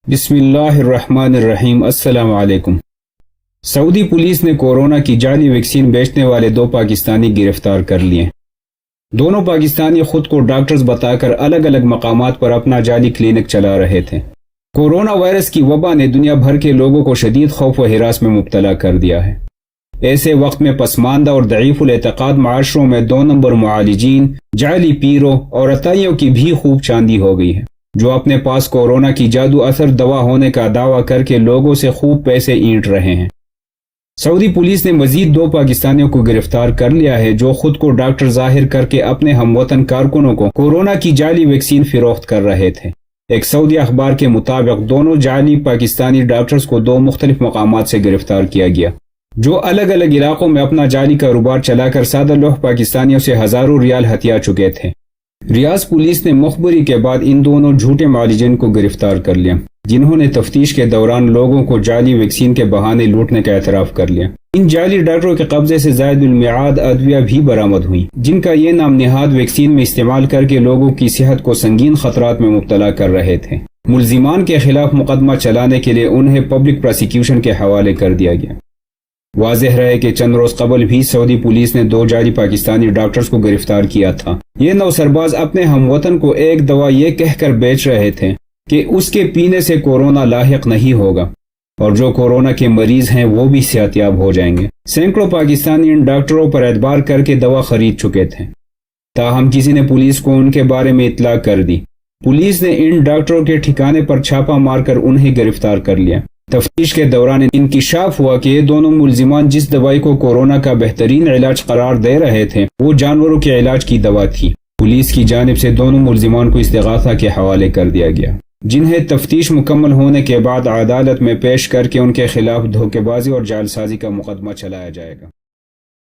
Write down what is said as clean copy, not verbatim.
بسم اللہ الرحمن الرحیم۔ السلام علیکم۔ سعودی پولیس نے کورونا کی جعلی ویکسین بیچنے والے 2 پاکستانی گرفتار کر لیے۔ دونوں پاکستانی خود کو ڈاکٹرز بتا کر الگ الگ مقامات پر اپنا جعلی کلینک چلا رہے تھے۔ کورونا وائرس کی وبا نے دنیا بھر کے لوگوں کو شدید خوف و ہراس میں مبتلا کر دیا ہے۔ ایسے وقت میں پسماندہ اور ضعیف الاعتقاد معاشروں میں 2 نمبر معالجین، جعلی پیروں اور عطائیوں کی بھی خوب چاندی ہو گئی ہے، جو اپنے پاس کورونا کی جادو اثر دوا ہونے کا دعویٰ کر کے لوگوں سے خوب پیسے اینٹ رہے ہیں۔ سعودی پولیس نے مزید 2 پاکستانیوں کو گرفتار کر لیا ہے، جو خود کو ڈاکٹر ظاہر کر کے اپنے ہم وطن کارکنوں کو کورونا کی جعلی ویکسین فروخت کر رہے تھے۔ ایک سعودی اخبار کے مطابق دونوں جعلی پاکستانی ڈاکٹرز کو 2 مختلف مقامات سے گرفتار کیا گیا، جو الگ الگ علاقوں میں اپنا جعلی کاروبار چلا کر سادہ لوح پاکستانیوں سے ہزاروں ریال ہتھیا چکے تھے۔ ریاض پولیس نے مخبری کے بعد ان دونوں جھوٹے معالجین کو گرفتار کر لیا، جنہوں نے تفتیش کے دوران لوگوں کو جعلی ویکسین کے بہانے لوٹنے کا اعتراف کر لیا۔ ان جعلی ڈاکٹروں کے قبضے سے زائد المیعاد ادویہ بھی برآمد ہوئیں، جن کا یہ نام نہاد ویکسین میں استعمال کر کے لوگوں کی صحت کو سنگین خطرات میں مبتلا کر رہے تھے۔ ملزمان کے خلاف مقدمہ چلانے کے لیے انہیں پبلک پراسیکیوشن کے حوالے کر دیا گیا۔ واضح رہے کہ چند روز قبل بھی سعودی پولیس نے 2 جعلی پاکستانی ڈاکٹرز کو گرفتار کیا تھا۔ یہ نوسرباز اپنے ہم وطن کو ایک دوا یہ کہہ کر بیچ رہے تھے کہ اس کے پینے سے کورونا لاحق نہیں ہوگا، اور جو کورونا کے مریض ہیں وہ بھی صحت یاب ہو جائیں گے۔ سینکڑوں پاکستانی ان ڈاکٹروں پر اعتبار کر کے دوا خرید چکے تھے، تاہم کسی نے پولیس کو ان کے بارے میں اطلاع کر دی۔ پولیس نے ان ڈاکٹروں کے ٹھکانے پر چھاپا مار کر انہیں گرفتار کر لیا۔ تفتیش کے دوران انکشاف ہوا کہ یہ دونوں ملزمان جس دوائی کو کورونا کا بہترین علاج قرار دے رہے تھے وہ جانوروں کے علاج کی دوا تھی۔ پولیس کی جانب سے دونوں ملزمان کو استغاثہ کے حوالے کر دیا گیا، جنہیں تفتیش مکمل ہونے کے بعد عدالت میں پیش کر کے ان کے خلاف دھوکے بازی اور جعل سازی کا مقدمہ چلایا جائے گا۔